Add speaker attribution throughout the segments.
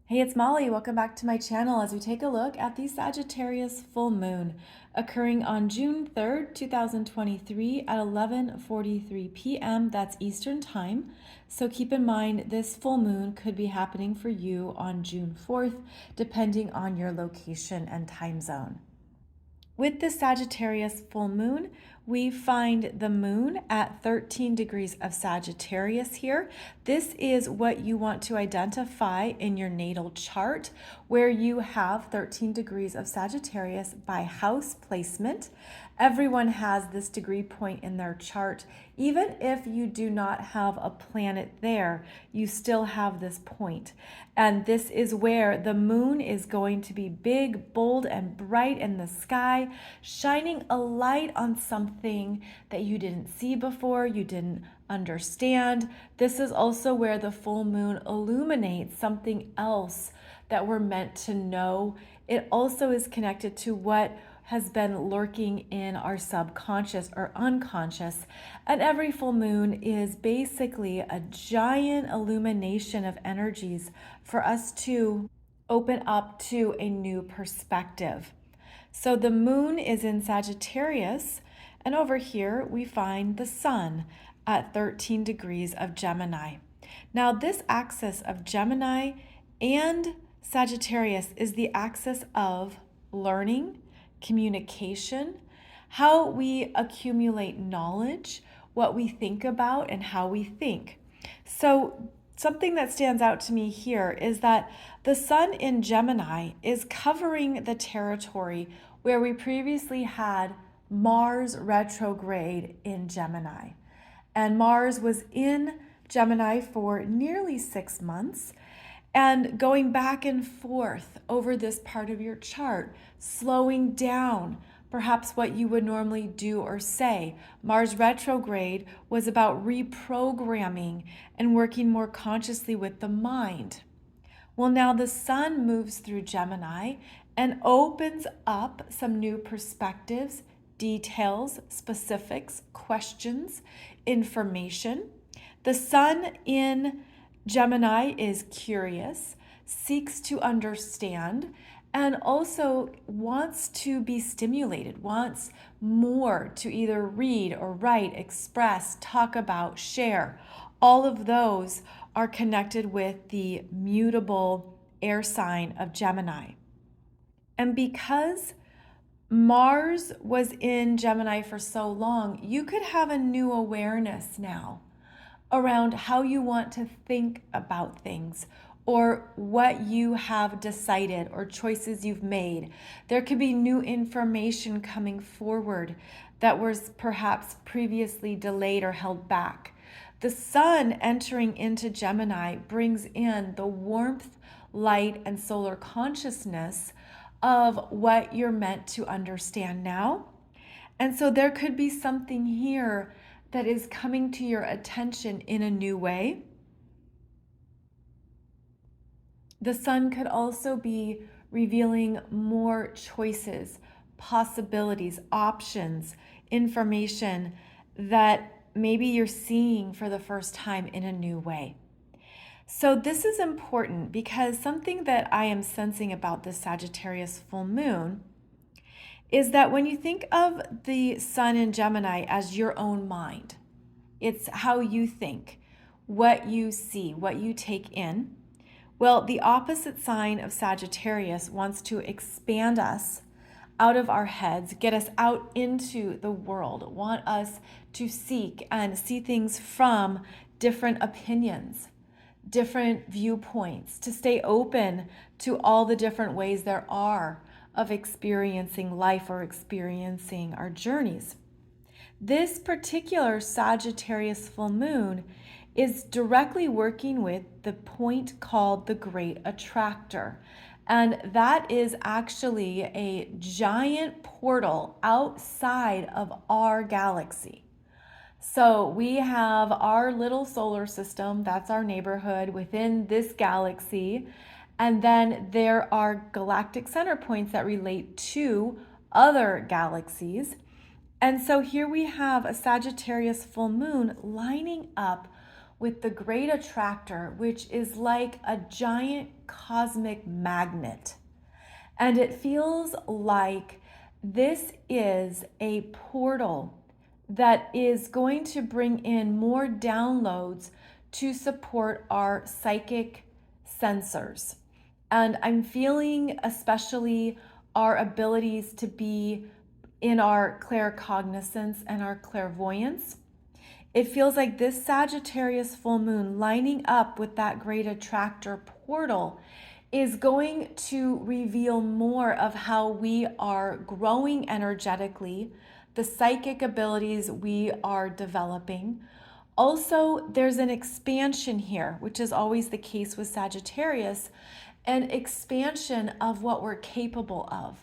Speaker 1: Hey, it's Molly. Welcome back to my channel as we take a look at the Sagittarius full moon occurring on June 3rd, 2023 at 11:43 p.m. That's Eastern Time. So keep in mind this full moon could be happening for you on June 4th, depending on your location and time zone. With the Sagittarius full moon, we find the moon at 13 degrees of Sagittarius here. This is what you want to identify in your natal chart, where you have 13 degrees of Sagittarius by house placement. Everyone has this degree point in their chart. Even if you do not have a planet there, you still have this point. And this is where the moon is going to be big, bold, and bright in the sky, shining a light on something that you didn't see before, you didn't understand. This is also where the full moon illuminates something else that we're meant to know. It also is connected to what has been lurking in our subconscious or unconscious. And every full moon is basically a giant illumination of energies for us to open up to a new perspective. So the moon is in Sagittarius, and over here we find the sun at 13 degrees of Gemini. Now, this axis of Gemini and Sagittarius is the axis of learning, communication, how we accumulate knowledge, what we think about, and how we think. So something that stands out to me here is that the sun in Gemini is covering the territory where we previously had Mars retrograde in Gemini. And Mars was in Gemini for nearly 6 months. And going back and forth over this part of your chart, slowing down perhaps what you would normally do or say. Mars retrograde was about reprogramming and working more consciously with the mind. Well, now the sun moves through Gemini and opens up some new perspectives, details, specifics, questions, information. The sun in Gemini is curious, seeks to understand, and also wants to be stimulated, wants more to either read or write, express, talk about, share. All of those are connected with the mutable air sign of Gemini. And because Mars was in Gemini for so long, you could have a new awareness now around how you want to think about things or what you have decided or choices you've made. There could be new information coming forward that was perhaps previously delayed or held back. The sun entering into Gemini brings in the warmth, light, and solar consciousness of what you're meant to understand now. And so there could be something here that is coming to your attention in a new way. The sun could also be revealing more choices, possibilities, options, information that maybe you're seeing for the first time in a new way. So this is important because something that I am sensing about this Sagittarius full moon is that when you think of the sun in Gemini as your own mind, it's how you think, what you see, what you take in. Well, the opposite sign of Sagittarius wants to expand us out of our heads, get us out into the world, want us to seek and see things from different opinions, different viewpoints, to stay open to all the different ways there are of experiencing life or experiencing our journeys. This particular Sagittarius full moon is directly working with the point called the Great Attractor. And that is actually a giant portal outside of our galaxy. So we have our little solar system, that's our neighborhood within this galaxy. And then there are galactic center points that relate to other galaxies. And so here we have a Sagittarius full moon lining up with the Great Attractor, which is like a giant cosmic magnet. And it feels like this is a portal that is going to bring in more downloads to support our psychic sensors. And I'm feeling especially our abilities to be in our claircognizance and our clairvoyance. It feels like this Sagittarius full moon lining up with that Great Attractor portal is going to reveal more of how we are growing energetically, the psychic abilities we are developing. Also, there's an expansion here, which is always the case with Sagittarius, an expansion of what we're capable of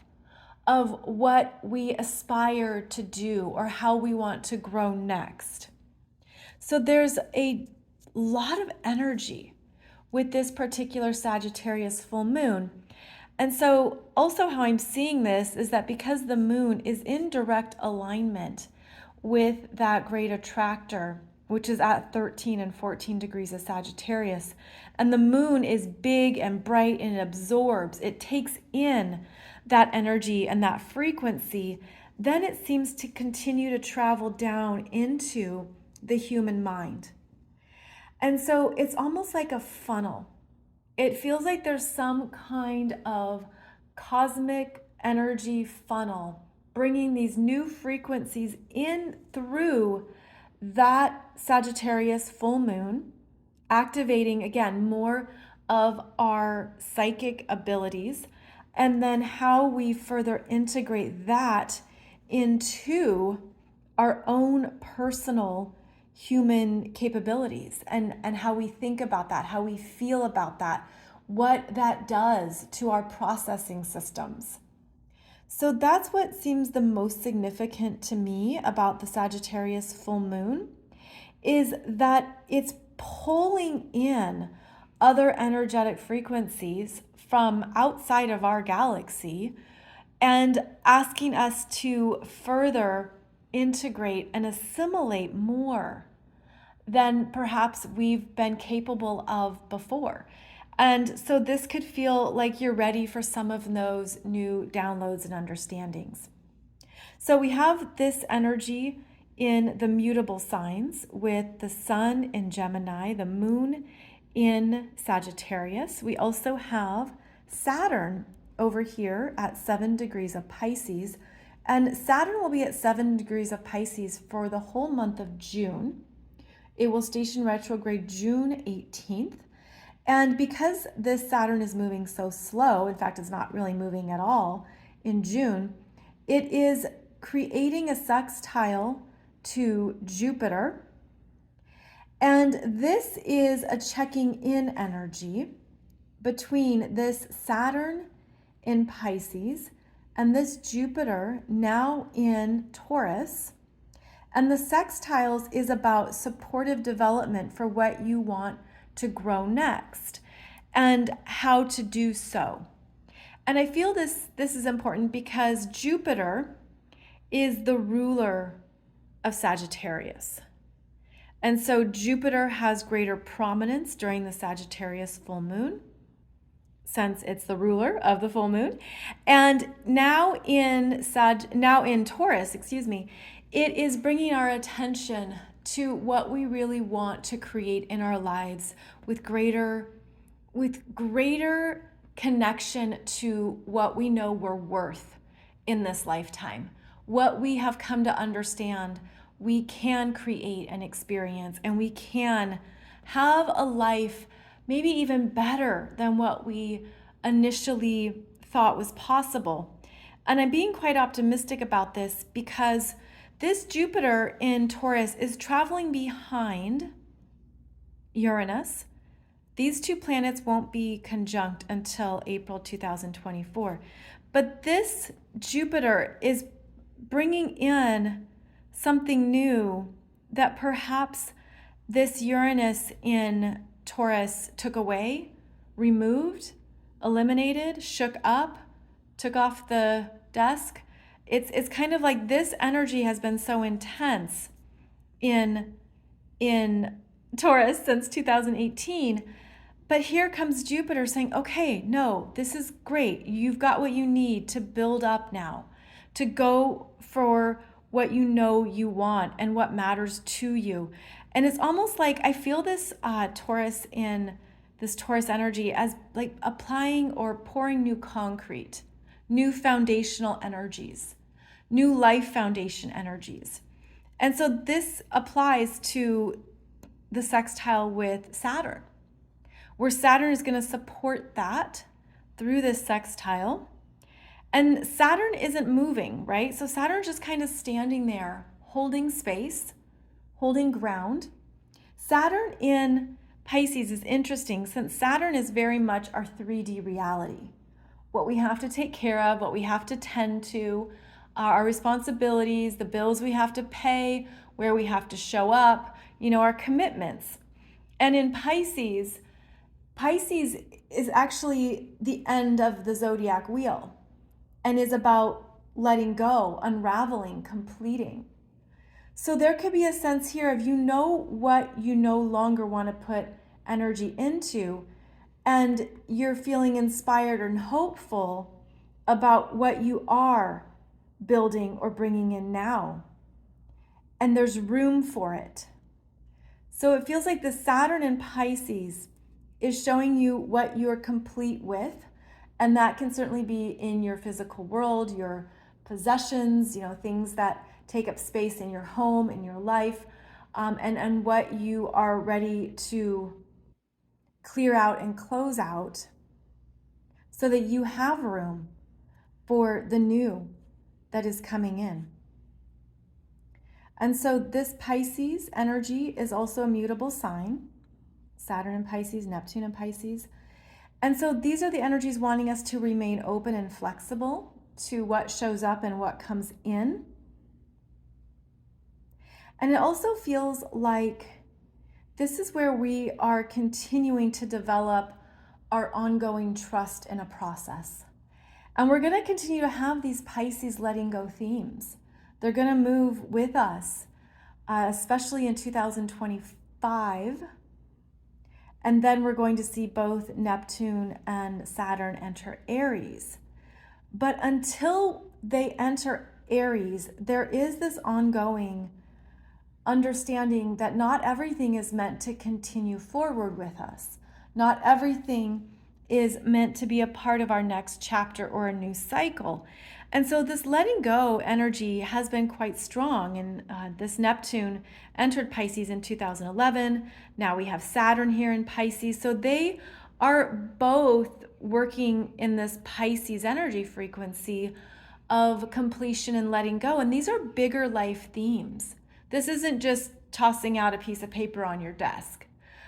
Speaker 1: what we aspire to do or how we want to grow next. So there's a lot of energy with this particular Sagittarius full moon. And so also how I'm seeing this is that because the moon is in direct alignment with that Great Attractor, which is at 13 and 14 degrees of Sagittarius, and the moon is big and bright and it absorbs, it takes in that energy and that frequency, then it seems to continue to travel down into the human mind. And so it's almost like a funnel. It feels like there's some kind of cosmic energy funnel bringing these new frequencies in through that Sagittarius full moon, activating again more of our psychic abilities, and then how we further integrate that into our own personal human capabilities and how we think about that, how we feel about that, what that does to our processing systems. So that's what seems the most significant to me about the Sagittarius full moon, is that it's pulling in other energetic frequencies from outside of our galaxy and asking us to further integrate and assimilate more than perhaps we've been capable of before. And so this could feel like you're ready for some of those new downloads and understandings. So we have this energy in the mutable signs with the sun in Gemini, the moon in Sagittarius. We also have Saturn over here at 7 degrees of Pisces. And Saturn will be at 7 degrees of Pisces for the whole month of June. It will station retrograde June 18th. And because this Saturn is moving so slow, in fact, it's not really moving at all in June, it is creating a sextile to Jupiter. And this is a checking in energy between this Saturn in Pisces and this Jupiter now in Taurus. And the sextiles is about supportive development for what you want to grow next and how to do so. And I feel this is important because Jupiter is the ruler of Sagittarius. And so Jupiter has greater prominence during the Sagittarius full moon, since it's the ruler of the full moon. And now in Taurus, it is bringing our attention to what we really want to create in our lives with greater connection to what we know we're worth in this lifetime, what we have come to understand we can create and experience, and we can have a life maybe even better than what we initially thought was possible. And I'm being quite optimistic about this because this Jupiter in Taurus is traveling behind Uranus. These two planets won't be conjunct until April 2024. But this Jupiter is bringing in something new that perhaps this Uranus in Taurus took away, removed, eliminated, shook up, took off the desk. It's kind of like this energy has been so intense in Taurus since 2018. But here comes Jupiter saying, okay, no, this is great. You've got what you need to build up now, to go for what you know you want and what matters to you. And it's almost like I feel this Taurus in this Taurus energy as like applying or pouring new concrete, new foundational energies, new life foundation energies. And so this applies to the sextile with Saturn, where Saturn is going to support that through this sextile. And Saturn isn't moving, right? So Saturn's just kind of standing there, holding space, holding ground. Saturn in Pisces is interesting since Saturn is very much our 3D reality. What we have to take care of, what we have to tend to, our responsibilities, the bills we have to pay, where we have to show up, our commitments. And in Pisces is actually the end of the zodiac wheel and is about letting go, unraveling, completing. So there could be a sense here of what you no longer want to put energy into, and you're feeling inspired and hopeful about what you are building or bringing in now. And there's room for it. So it feels like the Saturn in Pisces is showing you what you're complete with. And that can certainly be in your physical world, your possessions, things that take up space in your home, in your life, and what you are ready to clear out and close out so that you have room for the new that is coming in. And so this Pisces energy is also a mutable sign. Saturn in Pisces, Neptune in Pisces. And so these are the energies wanting us to remain open and flexible to what shows up and what comes in. And it also feels like this is where we are continuing to develop our ongoing trust in a process. And we're going to continue to have these Pisces letting go themes. They're going to move with us, especially in 2025. And then we're going to see both Neptune and Saturn enter Aries. But until they enter Aries, there is this ongoing understanding that not everything is meant to continue forward with us. Not everything is meant to be a part of our next chapter or a new cycle. And so this letting go energy has been quite strong. And this Neptune entered Pisces in 2011. Now we have Saturn here in Pisces. So they are both working in this Pisces energy frequency of completion and letting go. And these are bigger life themes. This isn't just tossing out a piece of paper on your desk.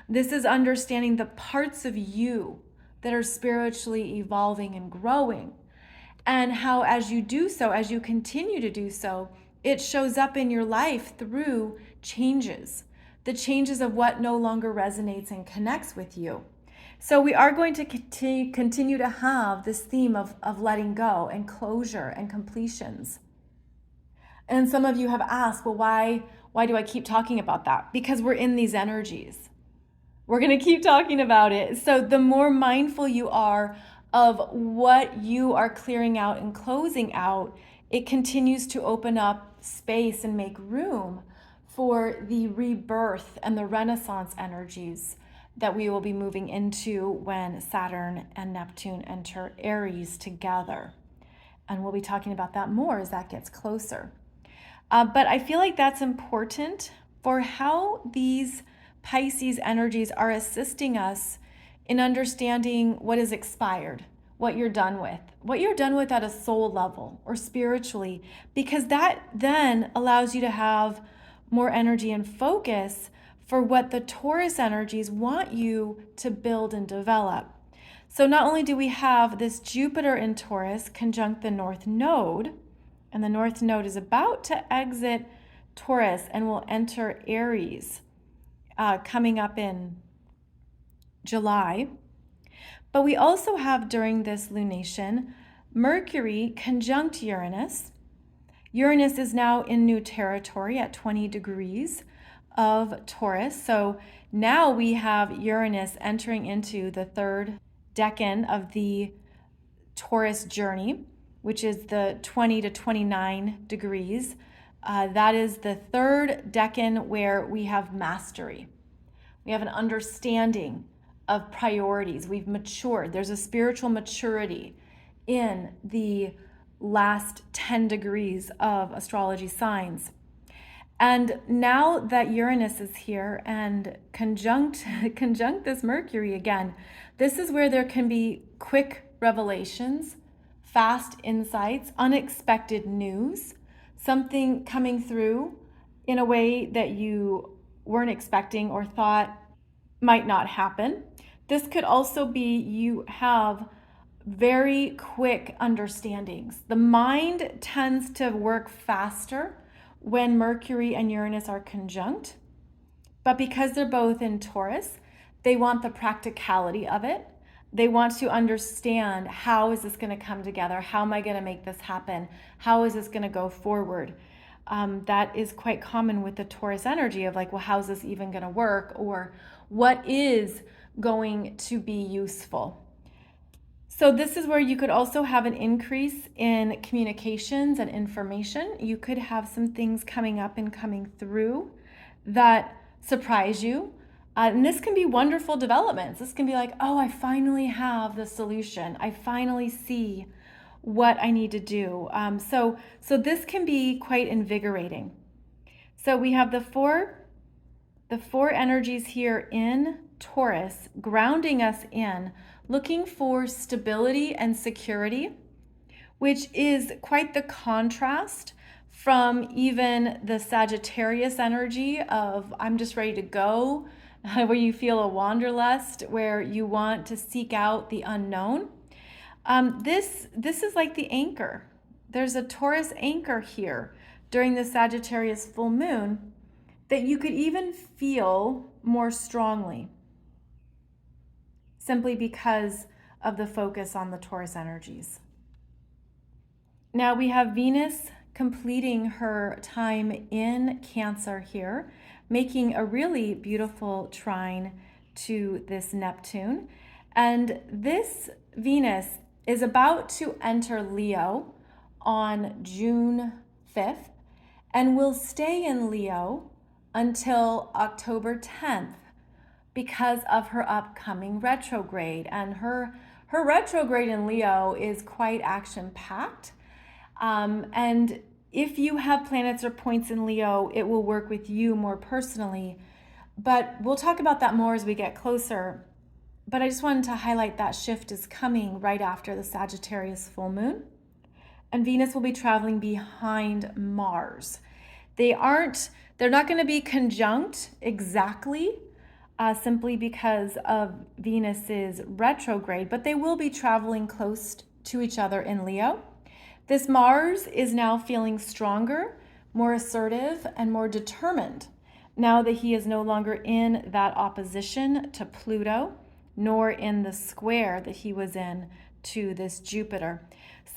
Speaker 1: This is understanding the parts of you that are spiritually evolving and growing. And how as you do so, as you continue to do so, it shows up in your life through changes. The changes of what no longer resonates and connects with you. So we are going to continue to have this theme of letting go and closure and completions. And some of you have asked, well, why do I keep talking about that? Because we're in these energies. We're going to keep talking about it. So the more mindful you are of what you are clearing out and closing out, it continues to open up space and make room for the rebirth and the Renaissance energies that we will be moving into when Saturn and Neptune enter Aries together. And we'll be talking about that more as that gets closer. But I feel like that's important for how these Pisces energies are assisting us in understanding what is expired, what you're done with at a soul level or spiritually, because that then allows you to have more energy and focus for what the Taurus energies want you to build and develop. So not only do we have this Jupiter in Taurus conjunct the North Node, and the North Node is about to exit Taurus and will enter Aries coming up in July. But we also have during this lunation Mercury conjunct Uranus. Uranus is now in new territory at 20 degrees of Taurus. So now we have Uranus entering into the third decan of the Taurus journey, which is the 20 to 29 degrees. That is the third decan where we have mastery. We have an understanding of priorities. We've matured. There's a spiritual maturity in the last 10 degrees of astrology signs. And now that Uranus is here and conjunct this Mercury again, this is where there can be quick revelations, fast insights, unexpected news, something coming through in a way that you weren't expecting or thought might not happen. This could also be you have very quick understandings. The mind tends to work faster when Mercury and Uranus are conjunct, but because they're both in Taurus, they want the practicality of it. They want to understand, how is this going to come together? How am I going to make this happen? How is this going to go forward? That is quite common with the Taurus energy of like, well, how's this even going to work? Or what is going to be useful? So this is where you could also have an increase in communications and information. You could have some things coming up and coming through that surprise you. And this can be wonderful developments. This can be like, oh, I finally have the solution. I finally see what I need to do. So this can be quite invigorating. So we have the four energies here in Taurus grounding us in, looking for stability and security, which is quite the contrast from even the Sagittarius energy of I'm just ready to go, where you feel a wanderlust, where you want to seek out the unknown. This is like the anchor. There's a Taurus anchor here during the Sagittarius full moon that you could even feel more strongly, simply because of the focus on the Taurus energies. Now we have Venus completing her time in Cancer here, making a really beautiful trine to this Neptune. And this Venus is about to enter Leo on June 5th and will stay in Leo until October 10th. Because of her upcoming retrograde. And her retrograde in Leo is quite action-packed. And if you have planets or points in Leo, it will work with you more personally. But we'll talk about that more as we get closer. But I just wanted to highlight that shift is coming right after the Sagittarius full moon. And Venus will be traveling behind Mars. They're not going to be conjunct exactly, simply because of Venus's retrograde, but they will be traveling close to each other in Leo. This Mars is now feeling stronger, more assertive, and more determined now that he is no longer in that opposition to Pluto, nor in the square that he was in to this Jupiter.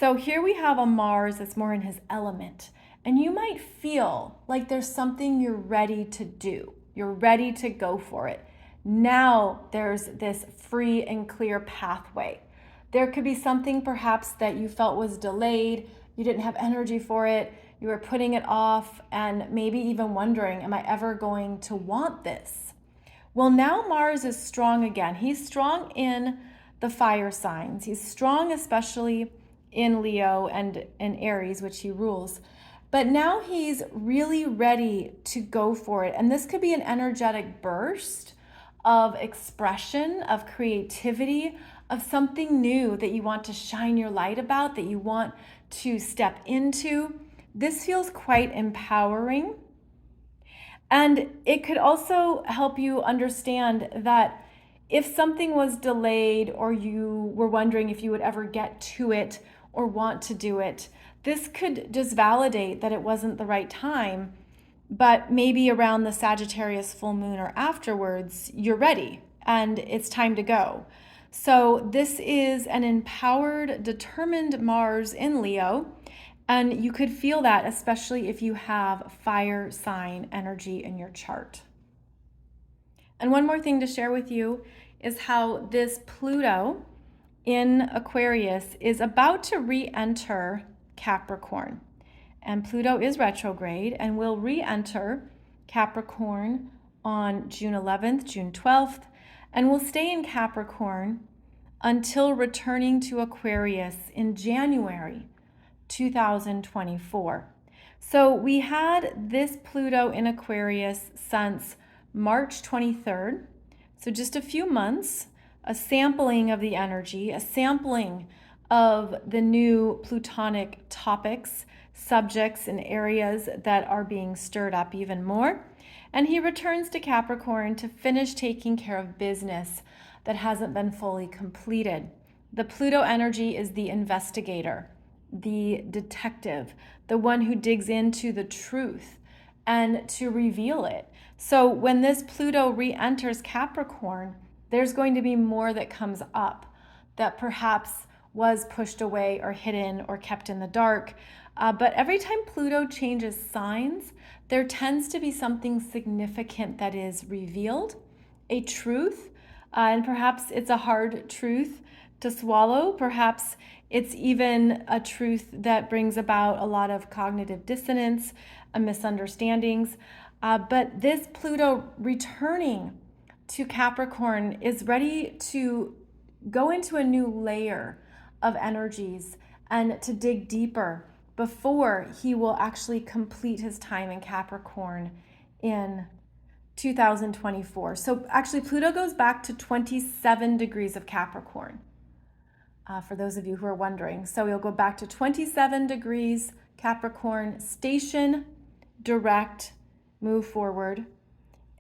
Speaker 1: So here we have a Mars that's more in his element, and you might feel like there's something you're ready to do. You're ready to go for it. Now there's this free and clear pathway. There could be something perhaps that you felt was delayed, you didn't have energy for it, you were putting it off, and maybe even wondering, am I ever going to want this? Well, now Mars is strong again. He's strong in the fire signs. He's strong especially in Leo and in Aries, which he rules. But now he's really ready to go for it. And this could be an energetic burst of expression, of creativity, of something new that you want to shine your light about, that you want to step into. This feels quite empowering. And it could also help you understand that if something was delayed or you were wondering if you would ever get to it or want to do it, this could just validate that it wasn't the right time. But maybe around the Sagittarius full moon or afterwards, you're ready and it's time to go. So this is an empowered, determined Mars in Leo. And you could feel that, especially if you have fire sign energy in your chart. And one more thing to share with you is how this Pluto in Aquarius is about to re-enter Capricorn. And Pluto is retrograde and will re-enter Capricorn on June 11th, June 12th, and will stay in Capricorn until returning to Aquarius in January 2024. So we had this Pluto in Aquarius since March 23rd, so just a few months, a sampling of the energy, a sampling of the new Plutonic topics, subjects, and areas that are being stirred up even more. And he returns to Capricorn to finish taking care of business that hasn't been fully completed. The Pluto energy is the investigator, the detective, the one who digs into the truth and to reveal it. So when this Pluto re-enters Capricorn, there's going to be more that comes up that perhaps was pushed away or hidden or kept in the dark. But every time Pluto changes signs, there tends to be something significant that is revealed, a truth, and perhaps it's a hard truth to swallow. Perhaps it's even a truth that brings about a lot of cognitive dissonance and misunderstandings. But this Pluto returning to Capricorn is ready to go into a new layer of energies and to dig deeper before he will actually complete his time in Capricorn in 2024. So actually Pluto goes back to 27 degrees of Capricorn, for those of you who are wondering. So he'll go back to 27 degrees Capricorn, station, direct, move forward,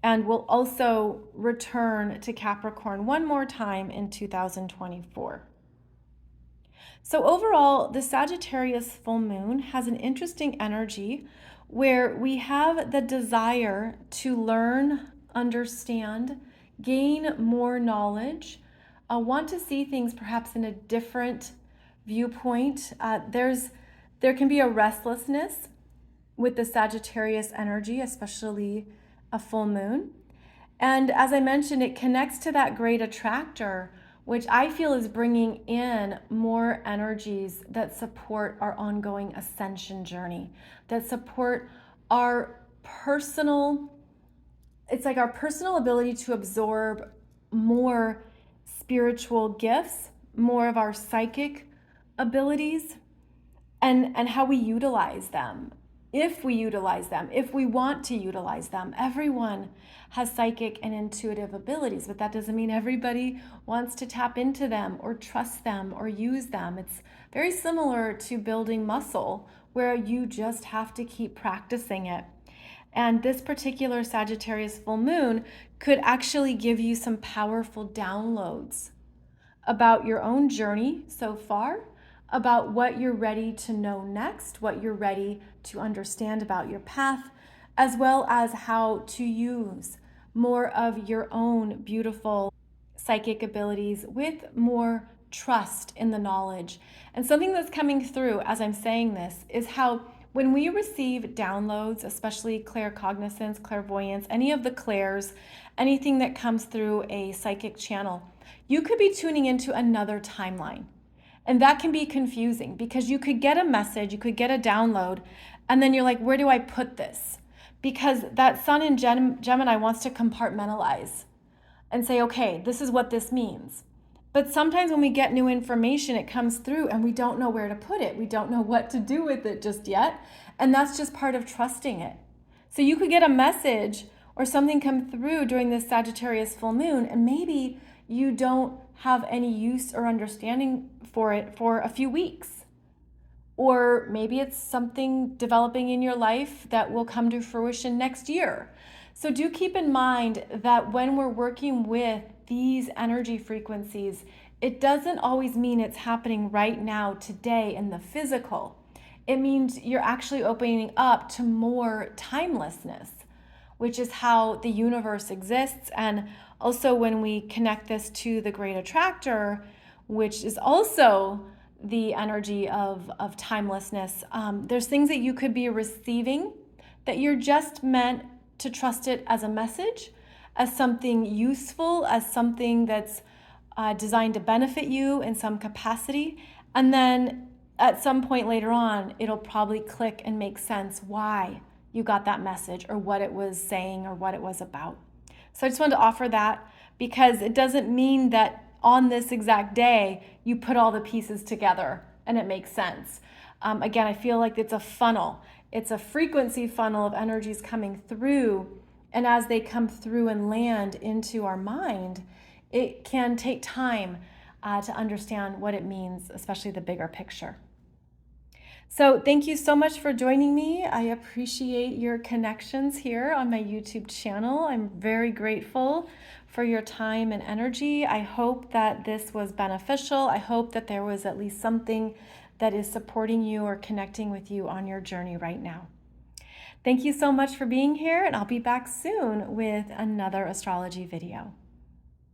Speaker 1: and will also return to Capricorn one more time in 2024. So overall, the Sagittarius full moon has an interesting energy where we have the desire to learn, understand, gain more knowledge, want to see things perhaps in a different viewpoint. There can be a restlessness with the Sagittarius energy, especially a full moon. And as I mentioned, it connects to that great attractor, which I feel is bringing in more energies that support our ongoing ascension journey, that support our personal, it's like our personal ability to absorb more spiritual gifts, more of our psychic abilities, and how we utilize them. If we utilize them, if we want to utilize them. Everyone has psychic and intuitive abilities, but that doesn't mean everybody wants to tap into them or trust them or use them. It's very similar to building muscle, where you just have to keep practicing it. And this particular Sagittarius full moon could actually give you some powerful downloads about your own journey so far, about what you're ready to know next, what you're ready to understand about your path, as well as how to use more of your own beautiful psychic abilities with more trust in the knowledge. And something that's coming through as I'm saying this is how when we receive downloads, especially claircognizance, clairvoyance, any of the clairs, anything that comes through a psychic channel, you could be tuning into another timeline. And that can be confusing because you could get a message, you could get a download, and then you're like, where do I put this? Because that sun in Gemini wants to compartmentalize and say, okay, this is what this means. But sometimes when we get new information, it comes through and we don't know where to put it. We don't know what to do with it just yet. And that's just part of trusting it. So you could get a message or something come through during this Sagittarius full moon, and maybe you don't have any use or understanding for it for a few weeks. Or maybe it's something developing in your life that will come to fruition next year. So do keep in mind that when we're working with these energy frequencies, it doesn't always mean it's happening right now, today, in the physical. It means you're actually opening up to more timelessness, which is how the universe exists. And also when we connect this to the Great Attractor, which is also the energy of timelessness, there's things that you could be receiving that you're just meant to trust it as a message, as something useful, as something that's designed to benefit you in some capacity. And then at some point later on, it'll probably click and make sense why you got that message or what it was saying or what it was about. So I just wanted to offer that because it doesn't mean that on this exact day you put all the pieces together and it makes sense. Again, I feel like it's a funnel. It's a frequency funnel of energies coming through. And as they come through and land into our mind, it can take time to understand what it means, especially the bigger picture. So thank you so much for joining me. I appreciate your connections here on my YouTube channel. I'm very grateful for your time and energy. I hope that this was beneficial. I hope that there was at least something that is supporting you or connecting with you on your journey right now. Thank you so much for being here, and I'll be back soon with another astrology video.